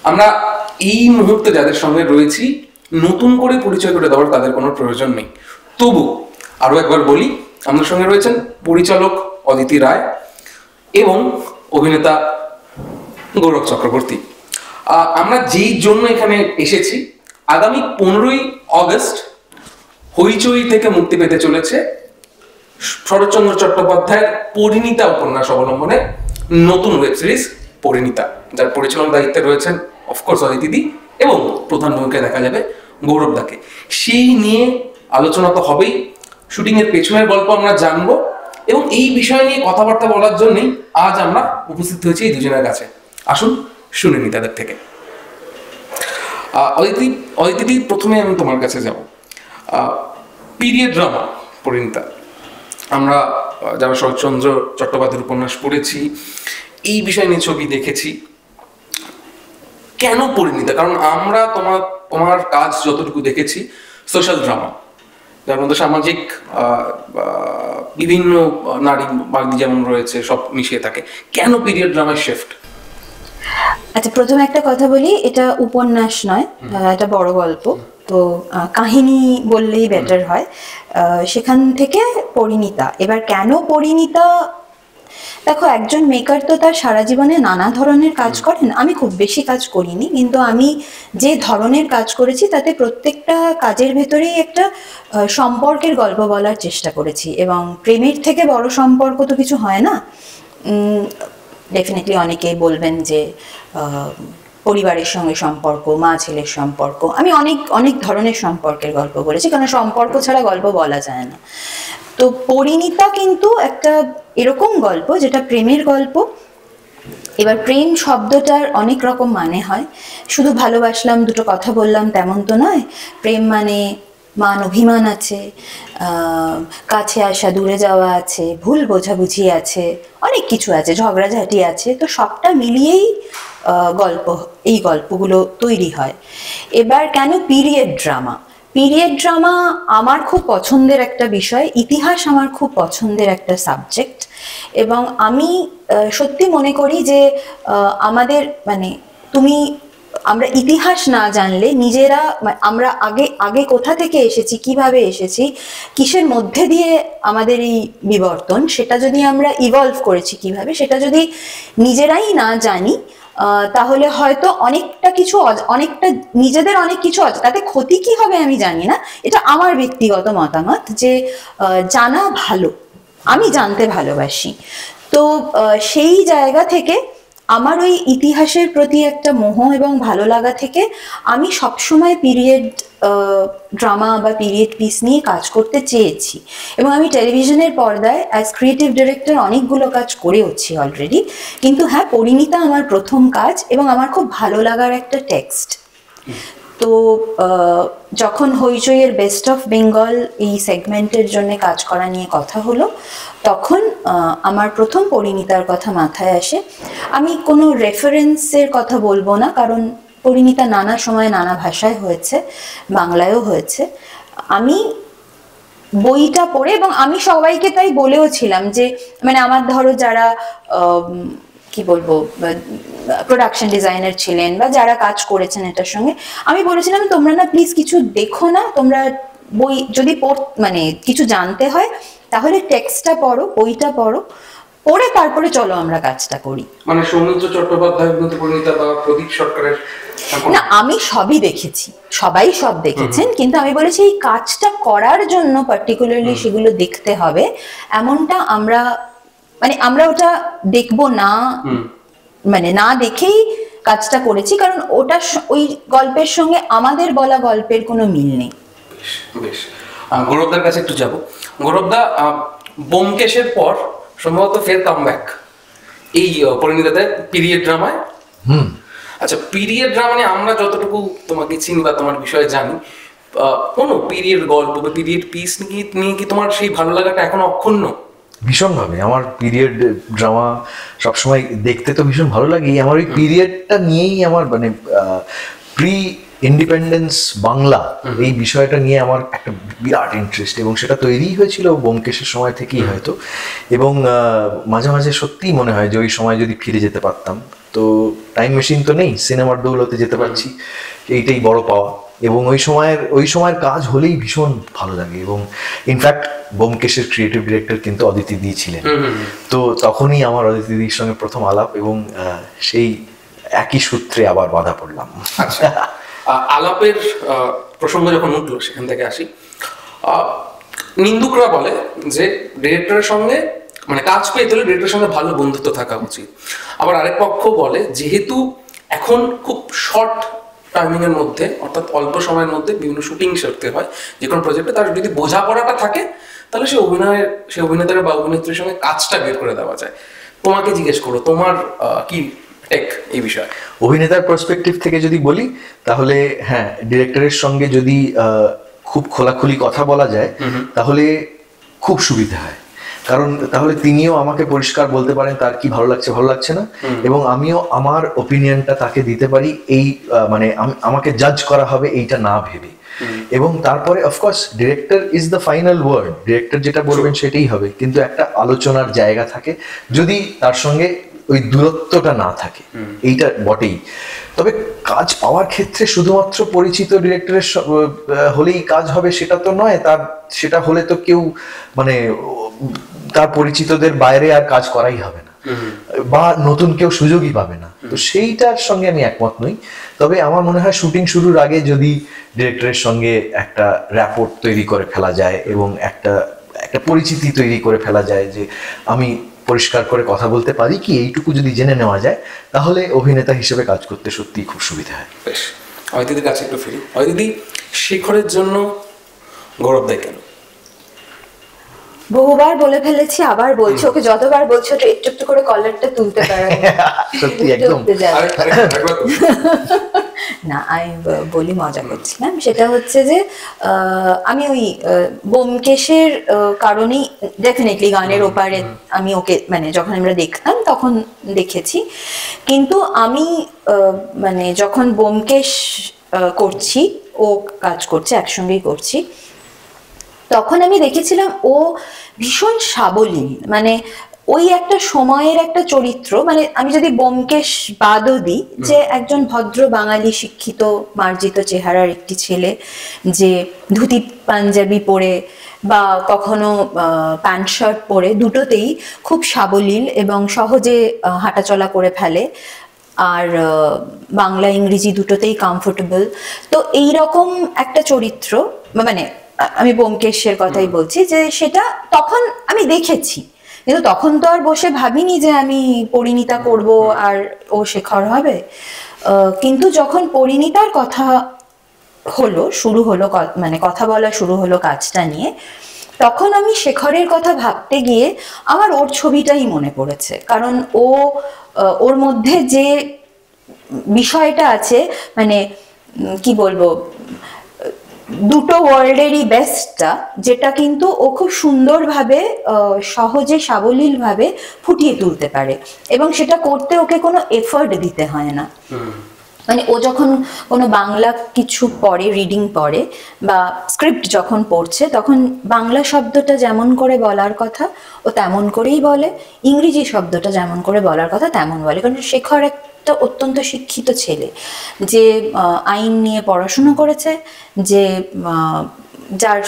আমরা এই মুহূর্তে যাদের সঙ্গে রয়েছি নতুন করে পরিচয় করে দেওয়ার তাদের কোনো প্রয়োজন নেই। তবু আরো একবার বলি, আমাদের সঙ্গে রয়েছেন পরিচালক অদিতি রায় এবং অভিনেতা গৌরব চক্রবর্তী। আমরা যেই জন্য এখানে এসেছি, আগামী 15ই অগস্ট হইচই থেকে মুক্তি পেতে চলেছে শরৎচন্দ্র চট্টোপাধ্যায়ের পরিণীতা উপন্যাস অবলম্বনে নতুন ওয়েব সিরিজ পরিণীতা, যার পরিচালনার দায়িত্বে রয়েছেন অফকোর্স অদিতিদি এবং প্রধান ভূমিকায় দেখা যাবে গৌরব দাকে। সেই নিয়ে আলোচনা তো হবেই, শুটিং এর পেছনের গল্প আমরা জানবো এবং এই বিষয় নিয়ে কথাবার্তা বলার জন্যই আজ আমরা উপস্থিত হয়েছি এই দুজনের কাছে। আসুন শুনে নি তাদের থেকে। অদিতি, প্রথমে আমি তোমার কাছে যাব। পিরিয়ড ড্রামা পরিণীতা, আমরা যারা শরৎচন্দ্র চট্টোপাধ্যায়ের উপন্যাস পড়েছি, এই বিষয় নিয়ে ছবি দেখেছি, কেন পরিণীতা? কারণ আমরা তোমার কাজ যতটুকু দেখেছি সোশ্যাল ড্রামা, যার মধ্যে সামাজিক বিভিন্ন নারী বাগদি যেমন রয়েছে সব মিশিয়ে থাকে, কেন পিরিয়ড ড্রামার শিফট? আচ্ছা, প্রথমে একটা কথা বলি, এটা উপন্যাস নয়, এটা বড় গল্প, তো কাহিনী বললেই বেটার হয়। সেখান থেকে পরিণীতা। এবার কেন পরিণীতা? দেখো, একজন মেকার তো তার সারা জীবনে নানা ধরনের কাজ করেন। আমি খুব বেশি কাজ করিনি, কিন্তু আমি যে ধরনের কাজ করেছি তাতে প্রত্যেকটা কাজের ভেতরেই একটা সম্পর্কের গল্প বলার চেষ্টা করেছি। এবং প্রেমের থেকে বড় সম্পর্ক তো কিছু হয় না। ডেফিনেটলি অনেকেই বলবেন যে পরিবারের সঙ্গে সম্পর্ক, মা ছেলের সম্পর্ক, আমি অনেক অনেক ধরনের সম্পর্কের গল্প বলেছি, কারণ সম্পর্ক ছাড়া গল্প বলা যায় না। তো পরিণীতা কিন্তু একটা এরকম গল্প যেটা প্রেমের গল্প। এবার প্রেম শব্দটার অনেক রকম মানে হয়, শুধু ভালোবাসলাম, দুটো কথা বললাম তেমন তো নয়। প্রেম মানে মান অভিমান আছে, কাছে আসা দূরে যাওয়া আছে, ভুল বোঝাবুঝি আছে, অনেক কিছু আছে, ঝগড়াঝাটি আছে। তো সবটা মিলিয়েই গল্প, এই গল্পগুলো তৈরি হয়। এবার কেন পিরিয়ড ড্রামা? পিরিয়ড ড্রামা আমার খুব পছন্দের একটা বিষয়, ইতিহাস আমার খুব পছন্দের একটা সাবজেক্ট। এবং আমি সত্যি মনে করি যে আমাদের আমরা ইতিহাস না জানলে নিজেরা, আমরা আগে কোথা থেকে এসেছি, কিভাবে এসেছি, কিসের মধ্যে দিয়ে আমাদের এই বিবর্তন, সেটা যদি আমরা ইভলভ করেছি কিভাবে, সেটা যদি নিজেরাই না জানি, তাহলে হয়তো অনেকটা নিজেদের অনেক কিছু তাতে ক্ষতি কি হবে আমি জানি না। এটা আমার ব্যক্তিগত মতামত যে জানা ভালো, আমি জানতে ভালোবাসি। তো সেই জায়গা থেকে আমার ওই ইতিহাসের প্রতি একটা মোহ এবং ভালো লাগা থেকে আমি সবসময় পিরিয়ড ড্রামা বা পিরিয়ড পিস নিয়ে কাজ করতে চেয়েছি। এবং আমি টেলিভিশনের পর্দায় অ্যাজ ক্রিয়েটিভ ডিরেক্টর অনেকগুলো কাজ করেওছি অলরেডি। কিন্তু হ্যাঁ, পরিণীতা আমার প্রথম কাজ এবং আমার খুব ভালো লাগার একটা টেক্সট। তো যখন হইচইয়ের বেস্ট অফ বেঙ্গল এই সেগমেন্টের জন্য কাজ করা নিয়ে কথা হলো, তখন আমার প্রথম পরিণীতার কথা মাথায় আসে। আমি কোনো রেফারেন্সের কথা বলবো না, কারণ পরিণীতা নানা সময় নানা ভাষায় হয়েছে, বাংলায়ও হয়েছে। আমি বইটা পড়ে, এবং আমি সবাইকে তাই বলেও ছিলাম যে আমার ধরো যারা কি বলবো প্রোডাকশন ডিজাইনার ছিলেন বা যারা কাজ করেছেন এটার সঙ্গে, আমি বলেছিলাম তোমরা না প্লিজ কিছু দেখো না, তোমরা বই যদি কিছু জানতে হয় তাহলে টেক্সটটা পড়ো, বইটা পড়ো, পড়ে তারপরে চলো আমরা কাজটা করি। সৌমিত্র চট্টোপাধ্যায় পরিণীতা বা প্রদীপ সরকারের না, আমি সবই দেখেছি, সবাই সব দেখেছেন, কিন্তু আমি বলেছি এই কাজটা করার জন্য পার্টিকুলারলি সেগুলো দেখতে হবে এমনটা আমরা ওটা দেখবো না, না দেখেই কাজটা করেছি, কারণ ওটা ওই গল্পের সঙ্গে আমাদের বলা গল্পের কোনো মিল নেই। বেশ, গৌরবদার কাছে একটু যাবো। গৌরবদা, ব্যোমকেশের পর সম্ভবত ফের কামব্যাক এই পরিণীতাতে পিরিয়ড ড্রামায়। আচ্ছা, পিরিয়ড ড্রামা নিয়ে আমরা যতটুকু তোমাকে চিনি বা তোমার বিষয়ে জানি, কোনো পিরিয়ড গল্প বা পিরিয়ড পিস নিয়ে কি তোমার সেই ভালো লাগাটা এখনো অক্ষুণ্ণ? ভীষণভাবে আমার পিরিয়ড ড্রামা সবসময় দেখতে তো ভীষণ ভালো লাগে। আমার ওই পিরিয়ডটা নিয়েই আমার প্রি ইন্ডিপেন্ডেন্স বাংলা এই বিষয়টা নিয়ে আমার একটা বিরাট ইন্টারেস্ট, এবং সেটা তৈরি হয়েছিল ব্যোমকেশের সময় থেকেই হয়তো। এবং মাঝে মাঝে সত্যিই মনে হয় যে ওই সময় যদি ফিরে যেতে পারতাম, তো টাইম মেশিন তো নেই, সিনেমার দৌলতে যেতে পারছি, এইটাই বড় পাওয়া। এবং ওই সময়ের কাজ হলেই ভীষণ ভালো লাগে। এবং ইনফ্যাক্ট ব্যোমকেশের ক্রিয়েটিভ ডিরেক্টর কিন্তু অদিতি দি ছিলেন। তো তখনই আমার অদিতি দির সঙ্গে প্রথম আলাপ, এবং সেই একই সূত্রে আবার বাধা পড়লাম। আচ্ছা, আলাপের প্রসঙ্গ যখন উঠলো সেখান থেকে আসি। নিন্দুকরা বলে যে ডিরেক্টরের সঙ্গে মানে কাজ পেয়ে গেলে ডিরেক্টরের সঙ্গে ভালো বন্ধুত্ব থাকা উচিত। আবার আরেক পক্ষ বলে যেহেতু এখন খুব শর্ট টাইমিং এর মধ্যে, অর্থাৎ অল্প সময়ের মধ্যে বিভিন্ন শুটিং করতে হয় যে কোনো প্রজেক্টে, তার যদি বোঝাপড়াটা থাকে তাহলে সে অভিনেতার বা অভিনেত্রীর সঙ্গে কাজটা বের করে দেওয়া যায়। তোমাকে জিজ্ঞেস করো, তোমার কি টেক এই বিষয়ে? অভিনেতার পার্সপেক্টিভ থেকে যদি বলি তাহলে হ্যাঁ, ডিরেক্টরের সঙ্গে যদি খুব খোলাখুলি কথা বলা যায় তাহলে খুব সুবিধা হয়। কারণ তাহলে তিনিও আমাকে পরিষ্কার বলতে পারেন তার কি ভালো লাগছে ভালো লাগছে না, এবং আমিও আমার ওপিনিয়নটা তাকে দিতে পারি। এই মানে আমাকে জাজ করা হবে এইটা না ভেবে। এবং তারপরে of course director is the final word, director যেটা বলবেন সেটাই হবে, কিন্তু একটা আলোচনার জায়গা থাকে যদি তার সঙ্গে ওই দূরত্বটা না থাকে, এইটা বটেই। তবে কাজ পাওয়ার ক্ষেত্রে শুধুমাত্র পরিচিত ডিরেক্টরের হলেই কাজ হবে সেটা তো নয়। সেটা হলে তো কেউ মানে তার পরিচিতদের বাইরে আর কাজ করাই হবে না, বা নতুন কেউ সুযোগই পাবে না। তো সেইটার সঙ্গে আমি একমত নই। তবে আমার মনে হয় শুটিং শুরুর আগে যদি ডিরেক্টরের সঙ্গে একটা র্যাপোর্ট তৈরি করে ফেলা যায় এবং একটা পরিচিতি তৈরি করে ফেলা যায়, যে আমি পরিষ্কার করে কথা বলতে পারি কি, এইটুকু যদি জেনে নেওয়া যায় তাহলে অভিনেতা হিসেবে কাজ করতে সত্যিই খুব সুবিধা হয়। বেশ, অদিতির কাছে একটু ফিরি। অদিতি, শেখরের জন্য গৌরব দেয় কেন? বহুবার বলে ফেলেছি, আবার বলছি, ওকে যতবার বলছি ওটা একটু একটু করে কলারটা তুলতে পারে সত্যি একদম। না, আমি বলি, মজা করছিলাম। সেটা হচ্ছে যে আমি ওই ব্যোমকেশের কারণেই ডেফিনেটলি গানের ওপারে আমি ওকে মানে যখন আমরা দেখতাম তখন দেখেছি। কিন্তু আমি মানে যখন ব্যোমকেশ করছি, ও কাজ করছে, একসঙ্গেই করছি, তখন আমি দেখেছিলাম ও ভীষণ সাবলীল। মানে ওই একটা সময়ের একটা চরিত্র, মানে আমি যদি ব্যোমকেশ বাদও দিই, যে একজন ভদ্র বাঙালি শিক্ষিত মার্জিত চেহারার একটি ছেলে, যে ধুতি পাঞ্জাবি পরে বা কখনো প্যান্ট শার্ট পরে, দুটোতেই খুব সাবলীল এবং সহজে হাঁটাচলা করে ফেলে, আর বাংলা ইংরেজি দুটোতেই কমফোর্টেবল। তো এইরকম একটা চরিত্র, মানে আমি ব্যোমকেশের কথাই বলছি, যে সেটা তখন আমি দেখেছি, কিন্তু তখন তো আর বসে ভাবিনি যে আমি পরিণীতা করব আর ও শেখর হবে। কিন্তু যখন পরিণীতার কথা শুরু হলো, মানে কথা বলা শুরু হলো কাজটা নিয়ে, তখন আমি শেখরের কথা ভাবতে গিয়ে আমার ওর ছবিটাই মনে পড়েছে। কারণ ওর মধ্যে যে বিষয়টা আছে, মানে কি বলবো, দুটো ওয়ার্ল্ডেরই বেস্টটা, যেটা কিন্তু ও খুব সুন্দরভাবে সহজে সাবলীলভাবে ফুটিয়ে তুলতে পারে, এবং সেটা করতে ওকে কোনো এফর্ট দিতে হয় না। মানে ও যখন কোনো বাংলা কিছু পড়ে, রিডিং পড়ে বা স্ক্রিপ্ট যখন পড়ছে, তখন বাংলা শব্দটা যেমন করে বলার কথা ও তেমন করেই বলে, ইংরেজি শব্দটা যেমন করে বলার কথা তেমন বলে। কারণ শেখর একটা অত্যন্ত শিক্ষিত ছেলে, যে আইন নিয়ে পড়াশুনো করেছে, যে যার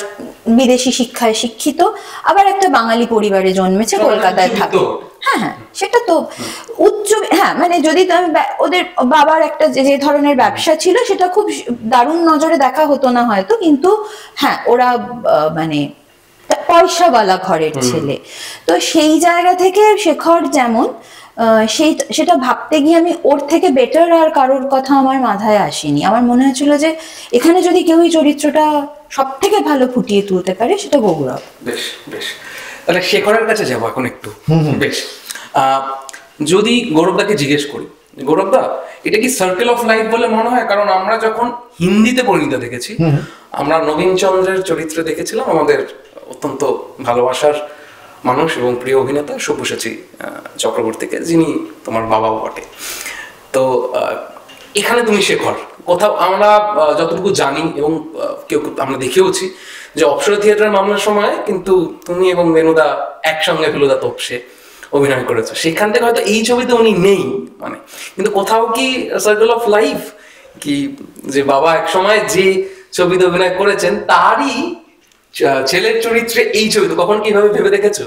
বিদেশি শিক্ষায় শিক্ষিত, আবার একটা বাঙালি পরিবারে জন্মেছে, কলকাতায় থাকে। হ্যাঁ, সেটা তো উচ্চ, হ্যাঁ, মানে যদি ওদের বাবার একটা যে ধরনের ব্যবসা ছিল সেটা খুব দারুণ নজরে দেখা হতো না হয়তো, কিন্তু হ্যাঁ, ওরা মানে পয়সাওয়ালা ঘরের ছেলে। তো সেই জায়গা থেকে শেখর যেমন, সেটা ভাবতে গিয়ে আমি ওর থেকে বেটার আর কারোর কথা আমার মাথায় আসেনি। আমার মনে হয়েছিল যে এখানে যদি কেউ এই চরিত্রটা সব থেকে ভালো ফুটিয়ে তুলতে পারে সেটা গৌরব। বেশ বেশ, তাহলে শেখরের কাছে যাবো এখন একটু। বেশ, যদি গৌরবদাকে জিজ্ঞেস করি, গৌরবদা, এটা কি সার্কেল অফ লাইফ বলে মনে হয়? কারণ আমরা যখন হিন্দিতে পরিণীতা দেখেছি, আমরা নবীন চন্দ্রের চরিত্রে দেখেছিলাম আমাদের অত্যন্ত ভালোবাসার মানুষ এবং প্রিয় অভিনেতা সব্যসাচী চক্রবর্তীকে, যিনি তোমার বাবাও বটে। তো এখানে তুমি শেখর, কোথাও আমরা যতটুকু জানি এবং কেউ আমরা দেখেওছি যে অপ্সরা থিয়েটার মামলার সময় কিন্তু তুমি এবং বেনুদা একসঙ্গে ফেলুদা তোপসে অভিনয় করেছো, সেখান থেকে হয়তো এই ছবিতে উনি নেই, মানে কিন্তু কোথাও কি সার্কেল অফ লাইফ কি যে বাবা একসময় যে ছবিতে অভিনয় করেছেন তারই ছেলের চরিত্রে এই ছবিতে কখন কিভাবে ভেবে দেখেছো?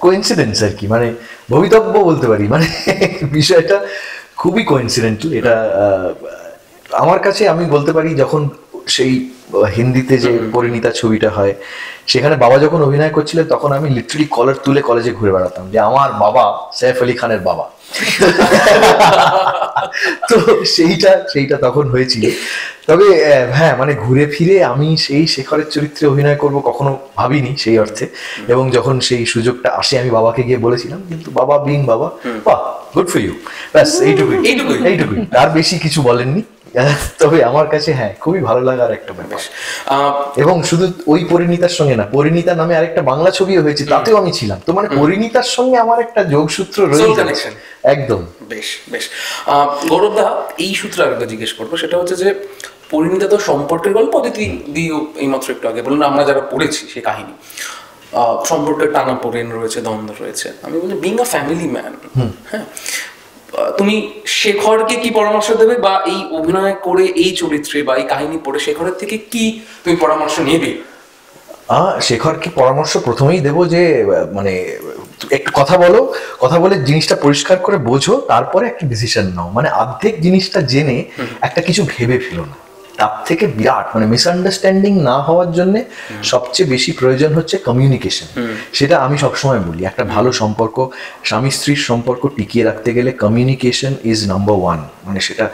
কোইন্সিডেন্স আর কি, মানে ভবিতব্য বলতে পারি, মানে বিষয়টা খুবই কোইন্সিডেন্টাল। এটা আমার কাছে আমি বলতে পারি যখন সেই হিন্দিতে যে পরিণীতা ছবিটা হয় সেখানে বাবা যখন অভিনয় করছিলেন তখন আমি লিটারালি কলার তুলে কলেজে ঘুরে বেড়াতাম যে আমার বাবা সৈফ আলী খানের বাবা। তো সেইটা তখন হয়েছিল। তবে হ্যাঁ, মানে ঘুরে ফিরে আমি সেই শেখরের চরিত্রে অভিনয় করব কখনো ভাবিনি সেই অর্থে, এবং যখন সেই সুযোগটা আসে আমি বাবাকে গিয়ে বলেছিলাম, কিন্তু বাবা বিং বাবা, বাহ গুড ফর ইউ, ব্যাস এইটুকুই, আর বেশি কিছু বলেননি। তবে আমার কাছে হ্যাঁ খুবই ভালো লাগার একটা ব্যাপার। এবং শুধু ওই পরিণীতার সঙ্গে না, পরিণীতা নামে আরেকটা বাংলা ছবিও হয়েছে, তাতেও আমি ছিলাম। তো মানে পরিণীতার সঙ্গে আমার একটা যোগসূত্র রয়েছে একদম। বেশ বেশ গৌরবদা, এই সূত্রে আরেকটা জিজ্ঞেস করবো, সেটা হচ্ছে যে পরিণীতা তো সম্পর্কের গল্প, অদিতি দিও এইমাত্র একটু আগে বলুন, আমরা যারা পড়েছি সে কাহিনী, সম্পর্কের টানাপোড়েন রয়েছে, দ্বন্দ্ব রয়েছে। আমি বলি বিং আ ফ্যামিলি ম্যান, হ্যাঁ, তুমি শেখরকে কি পরামর্শ দেবে, বা এই অভিনয় করে এই চরিত্রে বা এই কাহিনী পড়ে শেখরের থেকে কি তুমি পরামর্শ নেবে? শেখরকে পরামর্শ প্রথমেই দেবো যে মানে একটু কথা বলে জিনিসটা পরিষ্কার করে বোঝো, তারপরে একটা ডিসিশন নাও। মানে অর্ধেক জিনিসটা জেনে একটা কিছু ভেবে ফেলো না, তার থেকে বিরাট মানে মিসআন্ডারস্ট্যান্ডিং না হওয়ার জন্য সবচেয়ে বেশি প্রয়োজন হচ্ছে কমিউনিকেশন। সেটা আমি সবসময় বলি, একটা ভালো সম্পর্ক, স্বামী স্ত্রীর সম্পর্ক টিকিয়ে রাখতে গেলে কমিউনিকেশন ইজ নাম্বার ওয়ান। মানে সেটা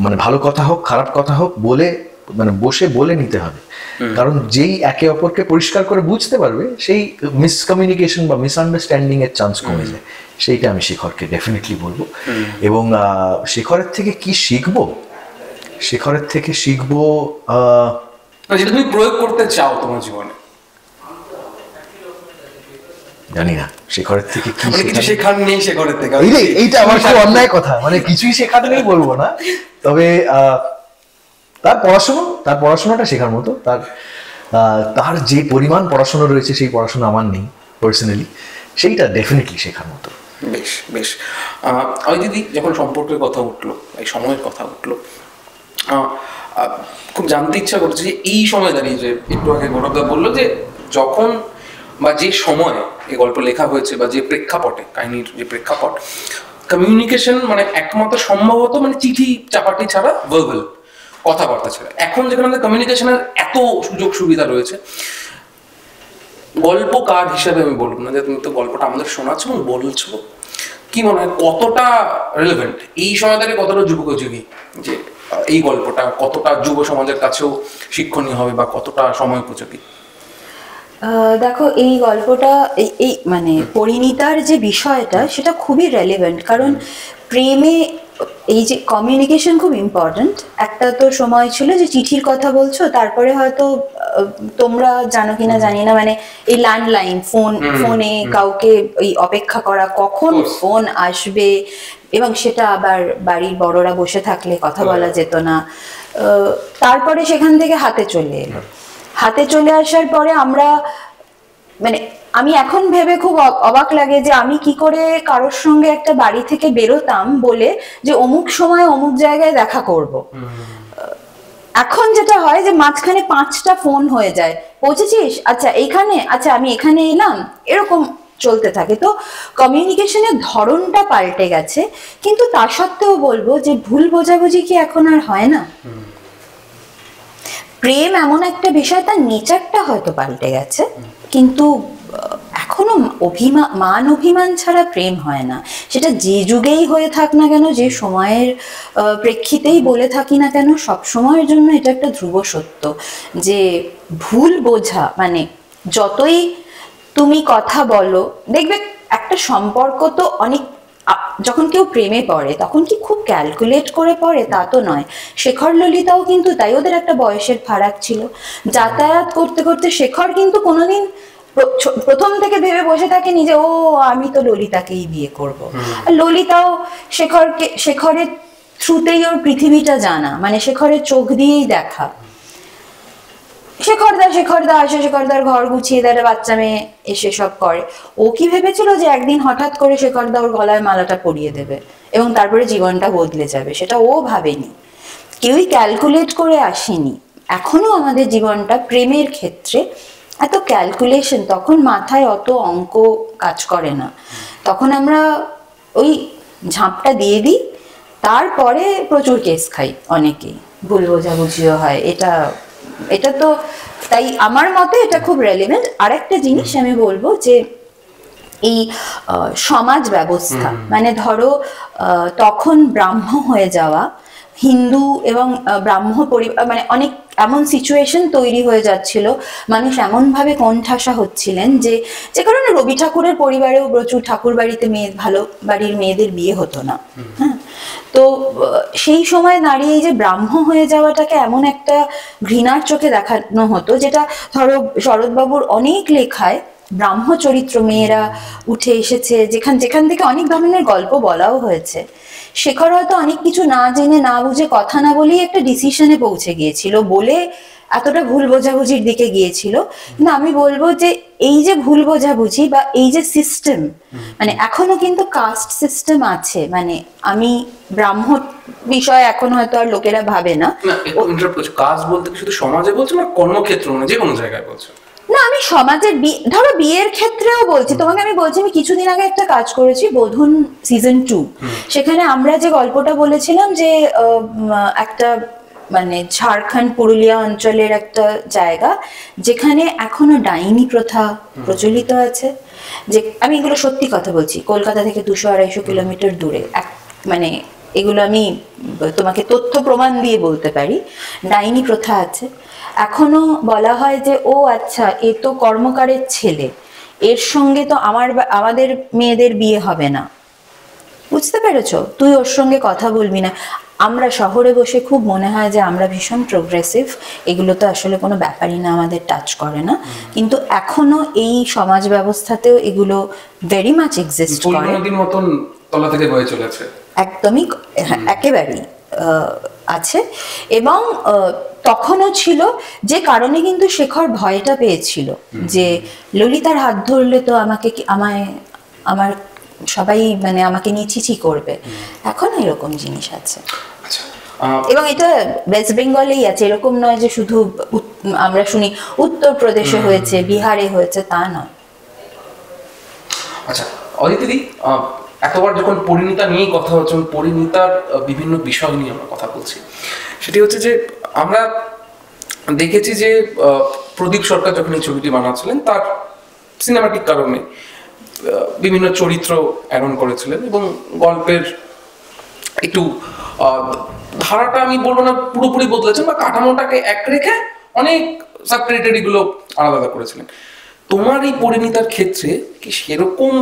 মানে ভালো কথা হোক খারাপ কথা হোক মানে বসে বলে নিতে হবে, কারণ যেই একে অপরকে পরিষ্কার করে বুঝতে পারবে সেই মিসকমিউনিকেশন বা মিসআন্ডারস্ট্যান্ডিং এর চান্স কমে যায়। সেইটা আমি শেখরকে ডেফিনেটলি বলবো। এবং শেখরের থেকে কি শিখবো? শেখরের থেকে শিখবো যেটা তুমি প্রয়োগ করতে চাও তোমার জীবনে। জানি না শেখরের থেকে কি কিছু শেখার নেই শেখরের থেকে, এইটা আমার খুব অন্যায় কথা, মানে কিছুই শেখার নেই বলবো না, তবে তার পড়াশোনাটা শেখার মতো। তার যে পরিমাণ পড়াশোনা রয়েছে সেই পড়াশোনা আমার নেই পার্সোনালি, সেইটা ডেফিনেটলি শেখার মতো। বেশ বেশ আমি দিদি যখন সম্পর্কের কথা উঠলো, এই সময়ের কথা উঠলো, খুব জানতে ইচ্ছা করছে যে এই সময় দাঁড়িয়ে, যে একটু আগে গৌরবদা বললো যে যখন বা যে সময় এই গল্প লেখা হয়েছে বা যে প্রেক্ষাপটে, কাহিনীর যে প্রেক্ষাপট, কমিউনিকেশন মানে একমাত্র সম্ভবত মানে চিঠি চাপাটি ছাড়া, ভার্বাল কথাবার্তা ছাড়া। এখন যেখানে আমাদের কমিউনিকেশনের এত সুযোগ সুবিধা রয়েছে, গল্পকার হিসাবে আমি বলবো না যে তুমি তো গল্পটা আমাদের শোনাচ্ছ এবং বলছো, কি মনে হয় কতটা রেলেভেন্ট এই সময় থেকে, কতটা যুগোপযোগী, যে এই গল্পটা কতটা যুব সমাজের কাছেও শিক্ষণীয় হবে বা কতটা সময় উপযোগী? দেখো, এই গল্পটা এই মানে পরিণীতার যে বিষয়টা সেটা খুবই রেলেভেন্ট, কারণ প্রেমে এই যে কমিউনিকেশন খুব ইম্পর্ট্যান্ট। একটা তো সময় ছিল যে চিঠির কথা বলছো, তারপরে হয়তো তোমরা জানো কিনা জানি না, মানে এই ল্যান্ডলাইন ফোনে কাউকে এই অপেক্ষা করা কখন ফোন আসবে, এবং সেটা আবার বাড়ির বড়রা বসে থাকলে কথা বলা যেত না। তারপরে সেখান থেকে হাতে চলে আসার পরে আমরা মানে আমি এখন ভেবে খুব অবাক লাগে যে আমি কি করে কারোর সঙ্গে একটা বাড়ি থেকে বেরোতাম বলে যে অমুক সময় অমুক জায়গায় দেখা করব। এখন যেটা হয় যে মাঝখানে 5টা ফোন হয়ে যায়, পৌঁছেছিস, আচ্ছা এইখানে, আচ্ছা আমি এখানে এলাম, এরকম চলতে থাকে। তো কমিউনিকেশনের ধরনটা পাল্টে গেছে, কিন্তু তা সত্ত্বেও বলবো যে ভুল বোঝাবুঝি কি এখন আর হয় না? প্রেম এমন একটা বিষয়, তার নেচারটা হয়তো পাল্টে গেছে, কিন্তু এখনো মান অভিমান ছাড়া প্রেম হয় না। সেটা যে যুগেই হয়ে থাক না কেন, যে সময়ের প্রেক্ষিতেই বলে থাকি না কেন, সব সময়ের জন্য এটা একটা ধ্রুব সত্য যে ভুল বোঝা মানে যতই তুমি কথা বলো, দেখবে একটা সম্পর্ক তো অনেক, যখন কেউ প্রেমে পড়ে তখন কি খুব ক্যালকুলেট করে পড়ে তা তো নয়। শেখর ললিতাও কিন্তু তাই, ওদের একটা বয়সের ফারাক ছিল। যাতায়াত করতে করতে শেখর কিন্তু কোনোদিন প্রথম থেকে ভেবে বসে থাকেনি যে ও আমি তো ললিতাকেই বিয়ে করব। আর ললিতাও শেখরের থ্রুতেই ওর পৃথিবীটা জানা, মানে শেখরের চোখ দিয়েই দেখা। শেখরদা শেখরদা আসে, শেখরদার ঘর গুছিয়ে দেয়, একটা বাচ্চা মেয়ে এসে সব করে। ও কি ভেবেছিল যে একদিন হঠাৎ করে শেখরদা ওর গলায় মালাটা পরিয়ে দেবে এবং তারপরে জীবনটা বদলে যাবে? সেটা ও ভাবেনি, কেউই ক্যালকুলেট করে আসেনি। এখনো আমাদের জীবনটা প্রেমের ক্ষেত্রে এত ক্যালকুলেশন, তখন মাথায় অত অঙ্ক কাজ করে না, তখন আমরা ওই ঝাঁপটা দিয়ে দিই, তারপরে প্রচুর কেস খাই, অনেকেই ভুল বোঝাবুঝিও হয়। এটা তো তাই আমার মতে এটা খুব রেলেভেন্ট। আর একটা জিনিস আমি বলবো যে এই সমাজ ব্যবস্থা, মানে ধরো তখন ব্রাহ্ম হয়ে যাওয়া, হিন্দু এবং ব্রাহ্ম পরিবার, মানে অনেক এমন সিচুয়েশন তৈরি হয়ে যাচ্ছিল, মানুষ এমন ভাবে কোণঠাসা হচ্ছিলেন যে কারণে রবি ঠাকুরের পরিবারেও প্রচুর ঠাকুর বাড়িতে ভালো বাড়ির মেয়েদের বিয়ে হতো না। হ্যাঁ, তো সেই সময় দাঁড়িয়ে এই যে ব্রাহ্ম হয়ে যাওয়াটাকে এমন একটা ঘৃণার চোখে দেখানো হতো, যেটা ধরো শরৎবাবুর অনেক লেখায় ব্রাহ্ম চরিত্র মেয়েরা উঠে এসেছে, যেখান থেকে অনেক ধরনের গল্প বলাও হয়েছে। শেখর হয়তো অনেক কিছু না জেনে না বুঝে কথা না বলেই একটা ডিসিশনে পৌঁছে গিয়েছিল বলে এতটা ভুল বোঝাবুঝির দিকে গিয়েছিল। কিন্তু আমি বলবো যে এই যে ভুল বোঝাবুঝি বা এই যে সিস্টেম, মানে এখনো কিন্তু কাস্ট সিস্টেম আছে, মানে আমি ব্রাহ্ম বিষয় এখন হয়তো আর লোকেরা ভাবে না। কাজ বলতে কি শুধু সমাজে বলছো না কর্মক্ষেত্র, মানে যে কোনো জায়গায় বলছো? না, আমি সমাজের ধরো বিয়ের ক্ষেত্রেও বলছি তোমাকে। আমি বলছি, আমি কিছুদিন আগে একটা কাজ করেছি, বোধন সিজন 2, সেখানে আমরা যে গল্পটা বলেছিলাম যে একটা মানে ঝাড়খণ্ড পুরুলিয়া অঞ্চলের একটা জায়গা যেখানে এখনো ডাইনি প্রথা প্রচলিত আছে। যে আমি এগুলো সত্যি কথা বলছি, কলকাতা থেকে 200-250 কিলোমিটার দূরে, মানে এগুলো আমি তোমাকে তথ্য প্রমাণ দিয়ে বলতে পারি, ডাইনি প্রথা আছে। এখনো বলা হয় যে ও আচ্ছা, এ তো কর্মকারের ছেলে, এর সঙ্গে তো আমাদের মেয়েদের বিয়ে হবে না, বুঝতে পেরেছো, তুই ওর সঙ্গে কথা বলবি না। আমরা শহরে বসে খুব মনে হয় যে আমরা ভীষণ প্রোগ্রেসিভ, এগুলো তো আসলে কোনো ব্যাপারই না, আমাদের টাচ করে না। কিন্তু এখনো এই সমাজ ব্যবস্থাতেও এগুলো ভেরি মাচ এক্সিস্ট করে, নদীর মতন তলা থেকে বয়ে চলেছে, একদমই একেবারেই আছে। এবং তখনও ছিল, যে কারণে কিন্তু শেখর ভয়টা পেয়েছিল যে ললিতার হাত ধরলে তো আমার সবাই মানে আমাকে নিয়ে ছিছি করবে। এখন এরকম জিনিস আছে, এবং এটা ওয়েস্ট বেঙ্গলেই আছে, এরকম নয় যে শুধু আমরা শুনি উত্তরপ্রদেশে হয়েছে, বিহারে হয়েছে, তা নয়। আচ্ছা অদিতি, এতবার যখন পরিণীতা নিয়েই কথা হচ্ছে, পরিণীতার বিভিন্ন বিষয় নিয়ে আমরা কথা বলছি, সেটি হচ্ছে যে আমরা দেখেছি যে প্রদীপ সরকার যখন এই ছবিটি বানাচ্ছিলেন, তার সিনেমাটিক কারণে বিভিন্ন চরিত্র অ্যাড করেছিলেন এবং গল্পের একটু ধারাটা আমি বলবো না পুরোপুরি বদলেছেন, বা কাঠামোটাকে এক রেখে অনেক সাবটেরিটরি গুলো আলাদা করেছিলেন। তোমার এই পরিণীতার ক্ষেত্রে কি সেরকম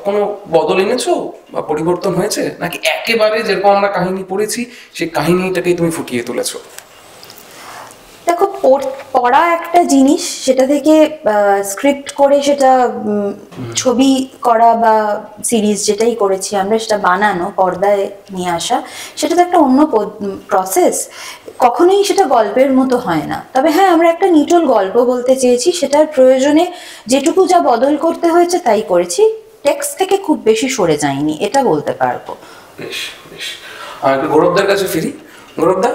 কোনো বদল এনেছো বা পরিবর্তন হয়েছে, নাকি একেবারে যেরকম আমরা কাহিনী পড়েছি সেই কাহিনীটাকেই তুমি ফুটিয়ে তুলেছো? দেখো, পড়া একটা জিনিস, সেটা থেকে স্ক্রিপ্ট করে সেটা ছবি করা বা সিরিজ যেটাই করেছি আমরা, সেটা বানানো, পর্দায় নিয়ে আসা, সেটা তো একটা অন্য প্রসেস, কখনোই সেটা গল্পের মতো হয় না। তবে হ্যাঁ, আমরা একটা নিটল গল্প বলতে চেয়েছি, সেটার প্রয়োজনে যেটুকু যা বদল করতে হয়েছে তাই করেছি, টেক্সট থেকে খুব বেশি সরে যায়নি, এটা বলতে পারবো। বেশ বেশ। আর একটু গৌরবদার কাছে ফিরি। গৌরবদা,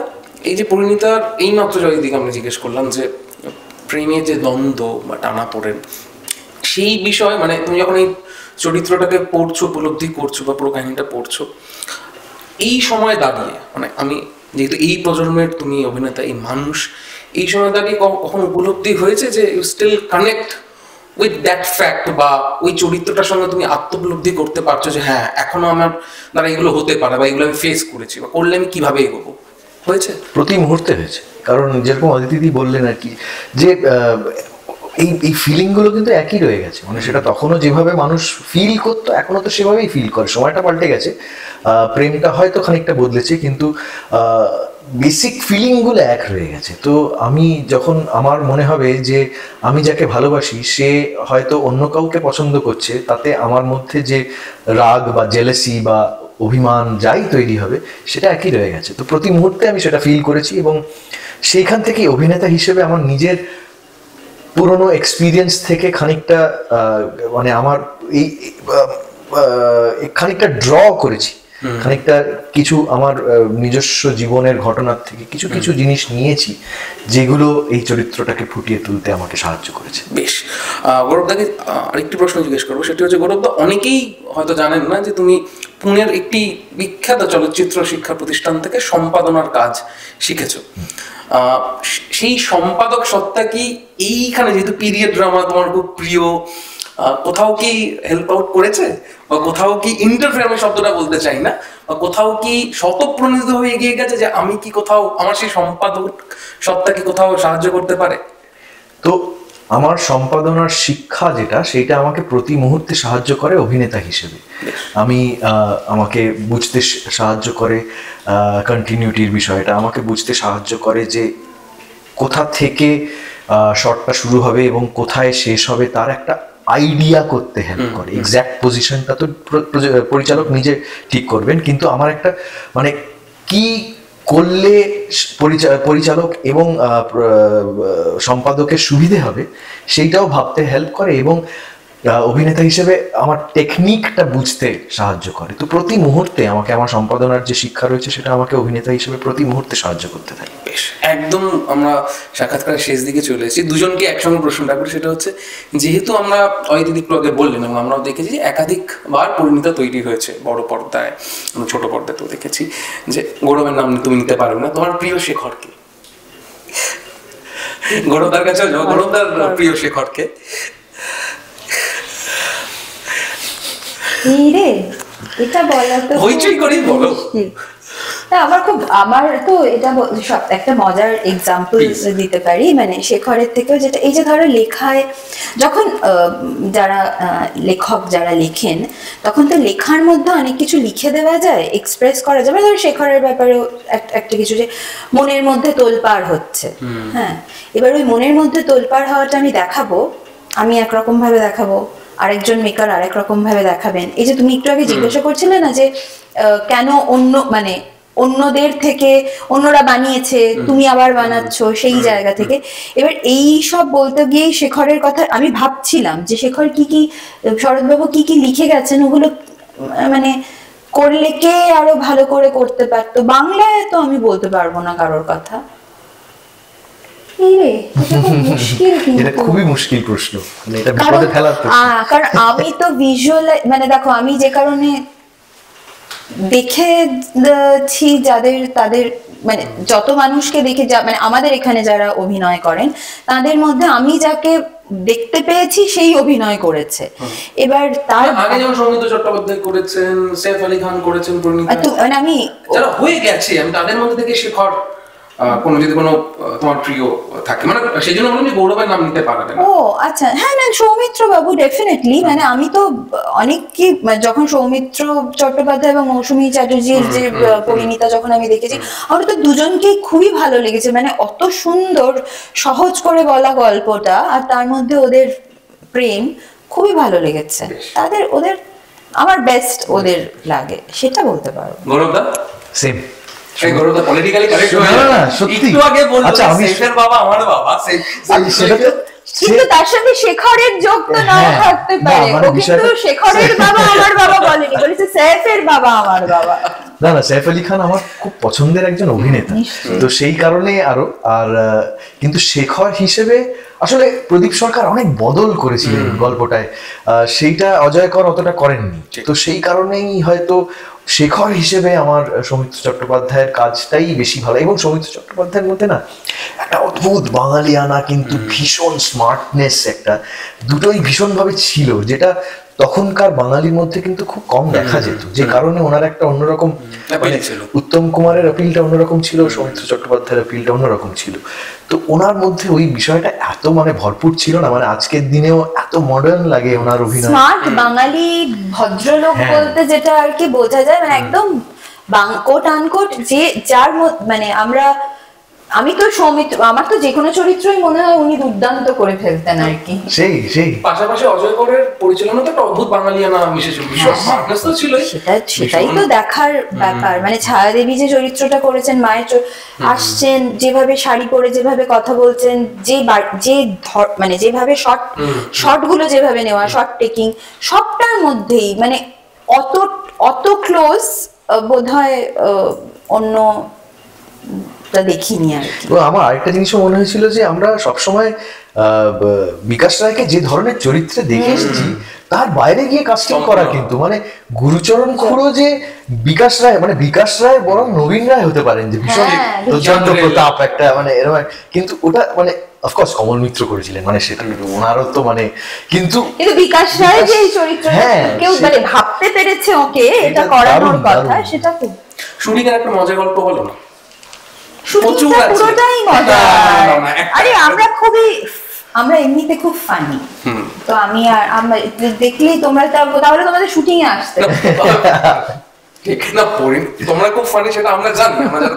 এই যে পরিণীতার এই মাত্র দিকে আমরা জিজ্ঞেস করলাম যে প্রেমের যে দ্বন্দ্ব বা টানা পড়েন, সেই বিষয় মানে তুমি যখন এই চরিত্রটাকে পড়ছো, উপলব্ধি করছো বা পুরো কাহিনীটা পড়ছো, এই সময় দাঁড়িয়ে, মানে আমি যেহেতু এই প্রজন্মের তুমি অভিনেতা, এই মানুষ, এই সময় দাঁড়িয়ে কখন উপলব্ধি হয়েছে যে you still connect with that fact, বা ওই চরিত্রটার সঙ্গে তুমি আত্মোপলব্ধি করতে পারছো যে হ্যাঁ এখনো আমার দ্বারা এগুলো হতে পারে, বা এগুলো আমি ফেস করেছি, বা করলে আমি কিভাবে এগোবো? হয়েছে, প্রতি মুহূর্তে হয়েছে। কারণ যেরকম অদিতিদি বললেন আর কি, যে এই ফিলিংগুলো কিন্তু একই রয়ে গেছে, মানে সেটা তখনও যেভাবে মানুষ ফিল করতো এখনো তো সেভাবেই ফিল করে। সময়টা পাল্টে গেছে, প্রেমটা হয়তো খানিকটা বদলেছে, কিন্তু বেসিক ফিলিংগুলো এক রয়ে গেছে। তো আমি যখন আমার মনে হবে যে আমি যাকে ভালোবাসি সে হয়তো অন্য কাউকে পছন্দ করছে, তাতে আমার মধ্যে যে রাগ বা জেলেসি বা অভিমান যাই তৈরি হবে সেটা একই রয়ে গেছে। তো প্রতি মুহূর্তে আমি সেটা ফিল করেছি, এবং সেইখান থেকেই অভিনেতা হিসেবে আমার নিজের পুরনো এক্সপিরিয়েন্স থেকে খানিকটা মানে আমার এই খানিকটা ড্র করেছি, খানিকটা কিছু আমার নিজস্ব জীবনের ঘটনার থেকে কিছু কিছু জিনিস নিয়েছি যেগুলো এই চরিত্রটাকে ফুটিয়ে তুলতে আমাকে সাহায্য করেছে। বেশ, গৌরবদাকে আরেকটি প্রশ্ন জিজ্ঞেস করবো, সেটি হচ্ছে গৌরবদা অনেকেই হয়তো জানেন না যে তুমি পুনের একটি বিখ্যাত চলচ্চিত্র শিক্ষা প্রতিষ্ঠান থেকে সম্পাদনার কাজ শিখেছো। সেই সম্পাদক সত্তা কি এইখানে, যেহেতু পিরিয়ড ড্রামা তোমার খুব প্রিয়, কোথাও কি হেল্প আউট করেছে, বা কোথাও কি ইন্টারফেয়ার, আমি শব্দটা বলতে চাই না, বা কোথাও কি স্বতঃপ্রণোদিত হয়ে এগিয়ে গেছে যে আমি কি কোথাও আমার সেই সম্পাদক সত্তা কি কোথাও সাহায্য করতে পারে? তো আমার সম্পাদনার শিক্ষা যেটা, সেটা আমাকে প্রতি মুহূর্তে সাহায্য করে অভিনেতা হিসেবে। আমাকে বুঝতে সাহায্য করে কন্টিনিউটির বিষয়টা, আমাকে বুঝতে সাহায্য করে যে কোথা থেকে শটটা শুরু হবে এবং কোথায় শেষ হবে তার একটা আইডিয়া করতে হেল্প করে। এক্স্যাক্ট পজিশনটা তো পরিচালক নিজে ঠিক করবেন, কিন্তু আমার একটা মানে কি করলে পরিচালক এবং সম্পাদকের সুবিধে হবে সেইটাও ভাবতে হেল্প করে, এবং অভিনেতা হিসেবে আমার টেকনিকটা বুঝতে সাহায্য করে। তো প্রতি মুহূর্তে আমাকে আমার সম্পাদনার যে শিক্ষা রয়েছে সেটা আমাকে অভিনেতা হিসেবে প্রতি মুহূর্তে সাহায্য করতে থাকে। বেশ, একদম আমরা সাক্ষাৎকারের শেষ দিকে চলে এসেছি। দুজনকে একসঙ্গে প্রশ্নটা করি, সেটা হচ্ছে যেহেতু আমরা অদিতি আগে বললেন এবং আমরাও দেখেছি যে একাধিকবার পরিণীতা তৈরি হয়েছে বড় পর্দায়, ছোট পর্দাতেও দেখেছি, যে গৌরবের নাম তুমি নিতে পারবে না, তোমার প্রিয় শেখরকে, গৌরবদার কাছে গৌরবদার প্রিয় শেখরকে? এটা বলা তো হইচই করি বলো। আমার তো এটা একটা মজার এক্সাম্পল দিতে পারি, মানে শেখরের থেকেও, যেটা এই যে ধরো লেখায় যখন যারা লেখক যারা লেখেন, তখন তো লেখার মধ্যে অনেক কিছু লিখে দেওয়া যায়, এক্সপ্রেস করা যায়। ধরো শেখরের ব্যাপারেও একটা কিছু যে মনের মধ্যে তোলপাড় হচ্ছে, হ্যাঁ, এবার ওই মনের মধ্যে তোলপাড় হওয়াটা আমি দেখাবো, আমি একরকম ভাবে দেখাবো, আরেকজন মেকার আরেক রকম ভাবে দেখাবেন। এই যে তুমি একটু আগে জিজ্ঞাসা করছিলে না যে কেন মানে অন্যদের থেকে অন্যরা বানিয়েছে তুমি আবার বানাচ্ছ, সেই জায়গা থেকে। এবার এই সব বলতে গিয়েই শেখরের কথা আমি ভাবছিলাম যে শেখর কি শরৎবাবু কি লিখে গেছেন, ওগুলো মানে করলে কে আরো ভালো করে করতে পারতো। বাংলায় তো আমি বলতে পারবো না কারোর কথা। এটা খুবই মুশকিল প্রশ্ন, এটা বিপদে ফেলার প্রশ্ন। কারণ আমি তো ভিজুয়াল, মানে দেখো আমি যে কারণে দেখেছি তাদের মানে যত মানুষকে দেখে, মানে আমাদের এখানে যারা অভিনয় করেন তাদের মধ্যে আমি যাকে দেখতে পেয়েছি সেই অভিনয় করেছে। এবার তার আগে যেমন সৌমিত্র চট্টোপাধ্যায় করেছেন, সৈফ আলী খান করেছেন, মানে আমি যারা হয়ে গেছে, আমি তাদের মধ্যে থেকে শেখর কোনো যদি কোনো তোমার প্রিয় থাকে, মানে সেই জন্য বললাম যে গৌরবের নাম নিতে পারবে না। ও আচ্ছা, হ্যাঁ না, সৌমিত্র বাবু ডেফিনেটলি, মানে আমি তো অনেক কি, যখন সৌমিত্র চট্টোপাধ্যায় এবং মৌসুমী চ্যাটার্জির যে পরিণীতা যখন আমি দেখেছি, আমার তো দুজনকেই খুবই ভালো লেগেছে। মানে অত সুন্দর সহজ করে বলা গল্পটা, আর তার মধ্যে ওদের প্রেম খুবই ভালো লেগেছে। ওদের আমার বেস্ট ওদের লাগে, সেটা বলতে পারো। গৌরবদা সেম। এই গৌরবদা পলিটিক্যালি কারেক্ট হয়ে না, সত্যি একটু আগে বললো শেখের বাবা আমার বাবা, সেটা তো কিন্তু তার সাথে শেখরের যোগ তো না থাকতে পারে। ও কিন্তু শেখরের বাবা আমার বাবা বলেনি, বলেছে সৈফের বাবা আমার বাবা। না, সৈফ আলী খান আমার খুব পছন্দের একজন অভিনেতা, তো সেই কারণে আরো। আর কিন্তু শেখর হিসেবে আসলে প্রদীপ সরকার অনেক বদল করেছিলেন গল্পটায়, সেইটা অজয় কর অতটা করেননি। তো সেই কারণেই হয়তো শেখর হিসেবে আমার সৌমিত্র চট্টোপাধ্যায়ের কাজটাই বেশি ভালো। এবং সৌমিত্র চট্টোপাধ্যায়ের মধ্যে না একটা অদ্ভুত বাঙালিয়ানা কিন্তু ভীষণ স্মার্টনেস, একটা দুটোই ভীষণভাবে ছিল, যেটা তখনকার বাঙালির মধ্যে কিন্তু খুব কম দেখা যেত। যে কারণে ওনার একটা অন্যরকম, মানে উত্তম কুমারের অ্যাপিলটা অন্যরকম ছিল, সৌমিত্র চট্টোপাধ্যায়ের অ্যাপিলটা অন্যরকম ছিল। তো ওনার মধ্যে ওই বিষয়টা এত মানে ভরপুর ছিল না, মানে আজকের দিনেও এত মডার্ন লাগে ওনার অভিনয়। স্মার্ট বাঙালি ভদ্রলোক বলতে যেটা আর কি বোঝা যায়, মানে একদম কোট আনকোট, যে যার মানে আমরা আমি তো সৌমিত্র, আমার তো যে কোনো চরিত্রই মনে হয় উনি দুর্দান্ত করে ফেলতেন আর কি। সেই পাশাপাশি অজয় করের পরিচালনা তো একটা অদ্ভুত বাঙালিয়ানা মিশেছিল, ভীষণ smartness তো ছিলই। সেটাই তো দেখার ব্যাপার। মানে ছায়াদেবী যে চরিত্রটা করেছেন, মায়ের আসছেন যেভাবে শাড়ি পরে, যেভাবে কথা বলছেন, মানে যেভাবে শর্ট গুলো যেভাবে নেওয়া, শর্ট টেকিং, সবটার মধ্যেই মানে অত ক্লোজ বোধহয় অন্য দেখিনি আর কি। আমার আরেকটা জিনিসও মনে হয়েছিল যে আমরা সবসময় বিকাশ রায়কে যে ধরনের চরিত্রে দেখে এসেছি তার বাইরে গিয়ে কাস্টিং করা, কিন্তু মানে গুরুচরণ খুড়ো যে বিকাশ রায়, মানে বিকাশ রায় বরং নবীন রায় হতে পারেন, যে ভীষণ প্রচন্ড প্রতাপ একটা, মানে এরকম, কিন্তু ওটা মানে অফকোর্স কমল মিত্র করেছিলেন, মানে সেটা ওনারও তো মানে, কিন্তু বিকাশ রায় যে চরিত্রটা কেউ মানে ভাবতে পেরেছে ওকে এটা করানোর কথা, সেটা খুব। শুটিং এর একটা মজার গল্প বলো না। পুরোটাই মজা। আরে আমরা এমনিতে খুব ফানি, তো আমি আর আমরা দেখলেই তোমরা তাহলে তোমাদের শুটিং এ আসতে না, তোমরা খুব ফানি সেটা আমরা জানি, আমরা যারা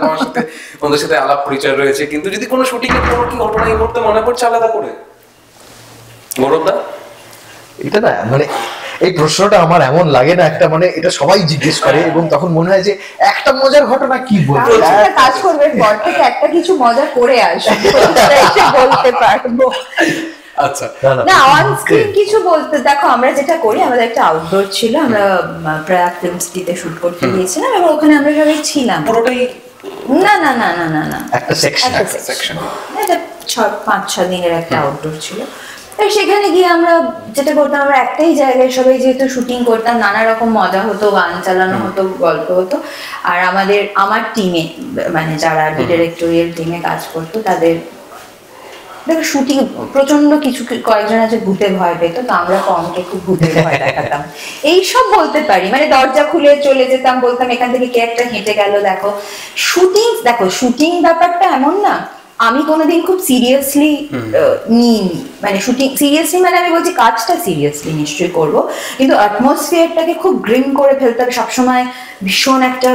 তোমাদের সাথে আলাপ পরিচয় রয়েছে, কিন্তু যদি কোনো শুটিং এর কোনো কি ঘটনা এই মুহূর্তে মনে পড়ছে আলাদা করে গৌরবদা? এটা না মানে এই প্রশ্নটা আমার এমন লাগে না, একটা মানে এটা সবাই জিজ্ঞেস করে এবং তখন মনে হয় যে একটা মজার ঘটনা কি বলবো, কাজ করবে পর থেকে একটা কিছু মজা করে আসবে বলতে পারবো। আচ্ছা, না অন স্ক্রিন কিছু বলতে, দেখো আমরা যেটা করি, আমাদের একটা আউটডোর ছিল, আমরা প্রয়াগ ফিল্ম সিটিতে শুট করতে গিয়েছিলাম এবং ওখানে আমরা সবাই ছিলাম। পুরোটাই না না না না না না একটা সেকশন, এটা 5-6 দিনের একটা আউটডোর ছিল। সেখানে গিয়ে আমরা যেটা করতাম, আমরা একটাই জায়গায় সবাই যেহেতু শুটিং করতাম, নানা রকম মজা হতো, গান চালানো হতো, গল্প হতো। আর আমার টিমে মানে যারা ডিরেক্টোরিয়াল টিমে কাজ করতো তাদের দেখো শুটিং প্রচন্ড কয়েকজন আছে ভূতে ভয় পেত, তো আমরা কমকে খুব ভূতে ভয় দেখাতাম, এইসব বলতে পারি। মানে দরজা খুলে চলে যেতাম, বলতাম এখান থেকে কে একটা হেঁটে গেল। দেখো শুটিং ব্যাপারটা এমন না, আমি কোনোদিন খুব সিরিয়াসলি নিইনি, মানে শুটিং সিরিয়াসলি মানে আমি বলছি কাজটা সিরিয়াসলি নিশ্চয়ই করব, কিন্তু অ্যাটমসফিয়ারটাকে খুব গ্রিম করে ফেলতে হবে, সবসময় ভীষণ একটা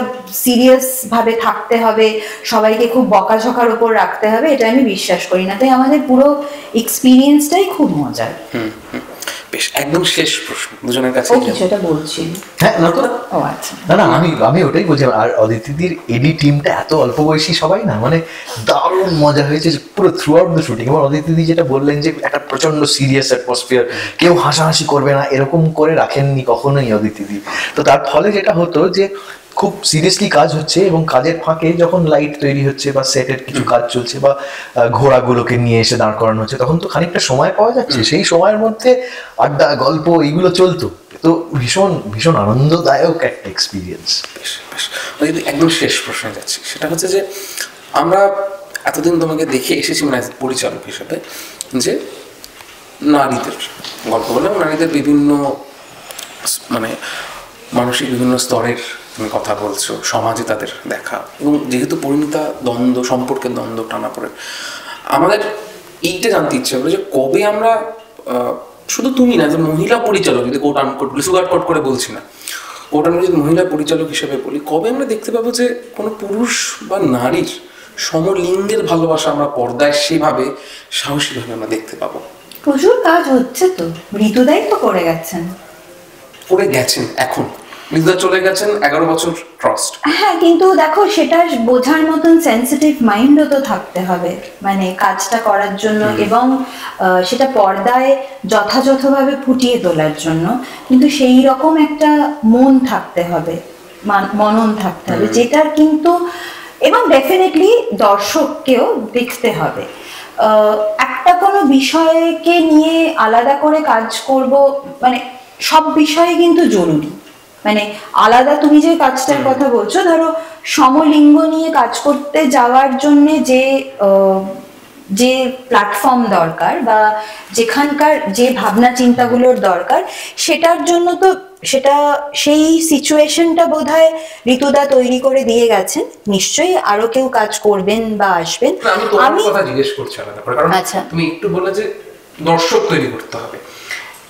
সিরিয়াস ভাবে থাকতে হবে, সবাইকে খুব বকাঝকার উপর রাখতে হবে, এটা আমি বিশ্বাস করি না। তাই আমাদের পুরো এক্সপিরিয়েন্সটাই খুব মজার। বেশ, একদম শেষ প্রশ্ন দুজনের কাছে। সেটা বলছি। হ্যাঁ, না তো, ও আচ্ছা, না আমি ওটাই বলছি। আর অদিতিদির এডি টিমটা এত অল্প বয়সী সবাই না, মানে দারুণ মজা হয়েছে পুরো থ্রু আউট দ্য শুটিং। এবং অদিতিদি যেটা বললেন যে একটা প্রচন্ড সিরিয়াস অ্যাটমসফিয়ার, কেউ হাসাহাসি করবে না এরকম করে রাখেননি কখনোই অদিতিদি। তো তার ফলে যেটা হতো যে খুব সিরিয়াসলি কাজ হচ্ছে এবং কাজের ফাঁকে যখন লাইট তৈরি হচ্ছে বা সেটের কিছু কাজ চলছে বা ঘোড়াগুলোকে নিয়ে এসে দাঁড় করানো হচ্ছে, তখন তো খানিকটা সময় পাওয়া যাচ্ছে, সেই সময়ের মধ্যে আড্ডা গল্প এইগুলো চলতো। তো ভীষণ ভীষণ আনন্দদায়ক একটা এক্সপিরিয়েন্স। একদম শেষ প্রশ্নে যাচ্ছি, সেটা হচ্ছে যে আমরা এতদিন তোমাকে দেখে এসেছি মানে পরিচালক হিসেবে, যে নারীদের গল্প বলে, নারীদের বিভিন্ন মানে মানসিক বিভিন্ন স্তরের তুমি কথা বলছো, সমাজে তাদের দেখা, এবং যেহেতু পরিণীতা দ্বন্দ্ব সম্পর্কে দ্বন্দ্ব টানা পড়ে, আমাদের এইটা জানতে ইচ্ছে করে যে কবে আমরা শুধু তুমি না, যে মহিলা পরিচালক, যদি কোট আনকোট বলি, সুগার কোট করে বলছি না, কোট আনকোট যদি মহিলা পরিচালক হিসেবে বলি, কবে আমরা দেখতে পাবো যে কোনো পুরুষ বা নারীর সমলিঙ্গের ভালোবাসা আমরা পর্দায় সেভাবে সাহসীভাবে আমরা দেখতে পাবো? প্রচুর কাজ হচ্ছে তো, ঋতুদাই তো করে গেছেন এখন ঋতুদা চলে গেছেন 11 বছর ট্রাস্ট। হ্যাঁ, কিন্তু দেখো সেটা বোঝার মতন সেন্সিটিভ মাইন্ডও তো থাকতে হবে মানে কাজটা করার জন্য, এবং সেটা পর্দায় যথাযথভাবে ফুটিয়ে তোলার জন্য, কিন্তু সেই রকম একটা মন থাকতে হবে, মনন থাকতে হবে, যেটার কিন্তু, এবং ডেফিনেটলি দর্শককেও দেখতে হবে। একটা কোনো বিষয়কে নিয়ে আলাদা করে কাজ করব, মানে সব বিষয়ে কিন্তু জরুরি, মানে আলাদা তুমি যে কাজটার কথা বলছো, ধরো সমলিঙ্গ নিয়ে কাজ করতে যাওয়ার জন্যে যে প্ল্যাটফর্ম দরকার বা যেখানকার যে ভাবনা চিন্তাগুলোর দরকার, সেটার জন্য তো সেই সিচুয়েশনটা বোধহয় ঋতুদা তৈরি করে দিয়ে গেছেন, নিশ্চয়ই আরো কেউ কাজ করবেন বা আসবেন। আমি কথা জিজ্ঞেস করছি আলাদা করে, কারণ তুমি একটু বলে যে দর্শক তৈরি করতে হবে,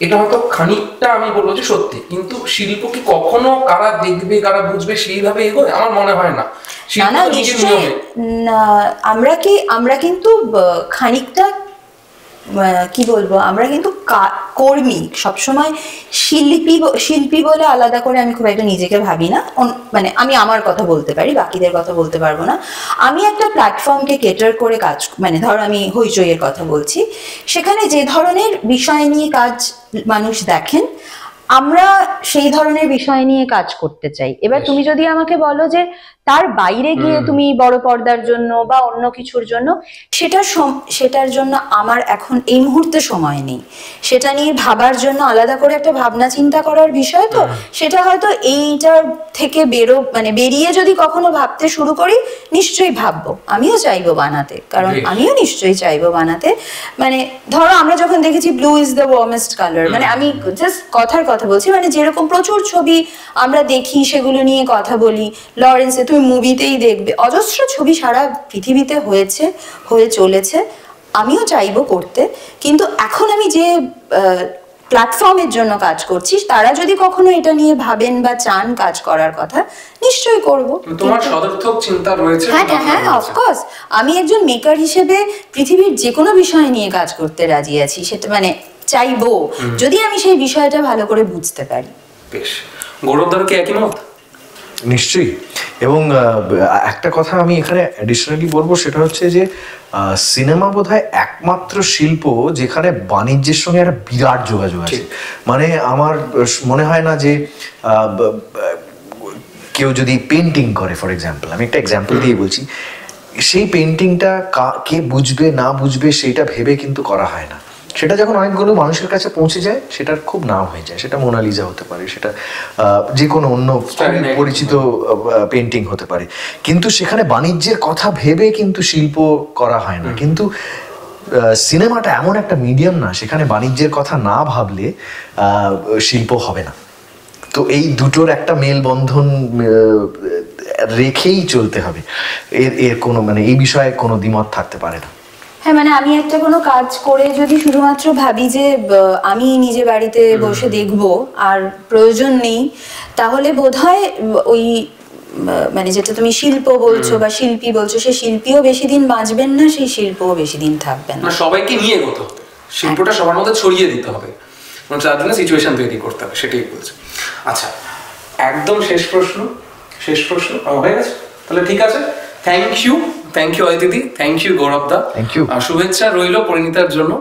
এটা হয়তো খানিকটা আমি বলবো যে সত্যি, কিন্তু শিল্প কি কখনো কারা দেখবে কারা বুঝবে সেইভাবে এগোয়? আমার মনে হয় না। শিল্প না তো নিজের নিশ্চয়ই নিয়মে। না, আমরা কিন্তু খানিকটা কি বলবো, আমরা কিন্তু কর্মী সবসময়। শিল্পী বলে আলাদা করে আমি খুব একটা নিজেকে ভাবি না, মানে আমি আমার কথা বলতে পারি, বাকিদের কথা বলতে পারবো না। আমি একটা প্ল্যাটফর্মকে কেটার করে কাজ, মানে ধর আমি হইচইয়ের কথা বলছি, সেখানে যে ধরনের বিষয় নিয়ে কাজ মানুষ দেখেন, আমরা সেই ধরনের বিষয় নিয়ে কাজ করতে চাই। এবার তুমি যদি আমাকে বলো যে তার বাইরে গিয়ে তুমি বড় পর্দার জন্য বা অন্য কিছুর জন্য, সেটার জন্য আমার এখন এই মুহূর্তে সময় নেই। সেটা নিয়ে ভাবার জন্য আলাদা করে একটা ভাবনা চিন্তা করার বিষয়, তো সেটা হয়তো এইটার থেকে বেরিয়ে যদি কখনো ভাবতে শুরু করি, নিশ্চয়ই ভাববো। আমিও চাইবো বানাতে, কারণ আমিও নিশ্চয়ই চাইবো বানাতে। মানে ধরো আমরা যখন দেখেছি blue is the warmest colour, মানে আমি জাস্ট কথার কথা বলছি, মানে যেরকম প্রচুর ছবি আমরা দেখি সেগুলো নিয়ে কথা বলি। লরেন্সে তুমি মুভিতেই দেখবে অজস্র ছবি সারা পৃথিবীতে হয়ে চলেছে, আমিও চাইবো করতে। কিন্তু এখন আমি যে প্ল্যাটফর্মের জন্য কাজ করছি, তারা যদি কখনো এটা নিয়ে ভাবেন বা চান কাজ করার কথা, নিশ্চয়ই করব। তোমার সদর্থক চিন্তা রয়েছে। হ্যাঁ, অফকোর্স আমি একজন মেকার হিসেবে পৃথিবীর যে কোনো বিষয় নিয়ে কাজ করতে রাজি আছি, সেটা মানে চাইবো, যদি আমি সেই বিষয়টা ভালো করে বুঝতে পারি। বেশ, গৌরবদার কি একই মত? নিশ্চয়ই। এবং একটা কথা আমি এখানে অ্যাডিশনালি বলবো, সেটা হচ্ছে যে সিনেমা বোধহয় একমাত্র শিল্প যেখানে বাণিজ্যের সঙ্গে একটা বিরাট যোগাযোগ আছে। মানে আমার মনে হয় না যে কেউ যদি পেন্টিং করে, ফর এক্সাম্পল, আমি একটা এক্সাম্পল দিয়ে বলছি, সেই পেন্টিংটা কে বুঝবে না বুঝবে সেটা ভেবে কিন্তু করা হয় না। সেটা যখন অনেকগুলো মানুষের কাছে পৌঁছে যায়, সেটার খুব নাম হয়ে যায়। সেটা মোনালিসা হতে পারে, সেটা যে কোনো অন্য পরিচিত পেন্টিং হতে পারে, কিন্তু সেখানে বাণিজ্যের কথা ভেবে কিন্তু শিল্প করা হয় না। কিন্তু সিনেমাটা এমন একটা মিডিয়াম না, সেখানে বাণিজ্যের কথা না ভাবলে শিল্প হবে না। তো এই দুটোর একটা মেলবন্ধন রেখেই চলতে হবে। এর কোনো মানে এই বিষয়ে কোনো দ্বিমত থাকতে পারে না। হ্যাঁ, মানে আমি একটা কোনো কাজ করে যদি শুধুমাত্র ভাবি যে আমি নিজে বাড়িতে বসে দেখবো আর প্রয়োজন নেই, তাহলে বোধহয় ওই মানে যেটা তুমি শিল্প বলছো বা শিল্পী বলছো, সেই শিল্পীও বেশি দিন বাঁচবেন না, সেই শিল্পও বেশি দিন থাকবেন না। সবাইকে নিয়ে এগোতে হবে, শিল্পটা সবার মধ্যে ছড়িয়ে দিতে হবে, তার জন্য সিচুয়েশন তৈরি করতে হবে, সেটাই বলছে। আচ্ছা, একদম শেষ প্রশ্ন হয়ে গেছে তাহলে? ঠিক আছে, thank you Aditi, thank you Gaurav da, thank you. শুভেচ্ছা রইল পরিণীতার জন্য,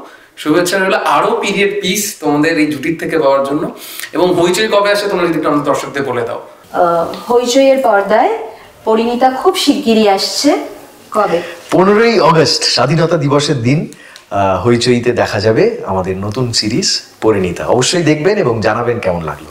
শুভেচ্ছা রইল আরো পিরিয়ড পিস তোমাদের এই জুটির থেকে পাওয়ার জন্য। এবং হইচই কবে আসে তোমরা যদি আমাদের দর্শকদের বলে দাও। হইচইয়ের পর্দায় পরিণীতা খুব শিগগিরই আসছে। কবে? 15ই অগস্ট, স্বাধীনতা দিবসের দিন হইচইতে দেখা যাবে আমাদের নতুন সিরিজ পরিণীতা। অবশ্যই দেখবেন এবং জানাবেন কেমন লাগলো।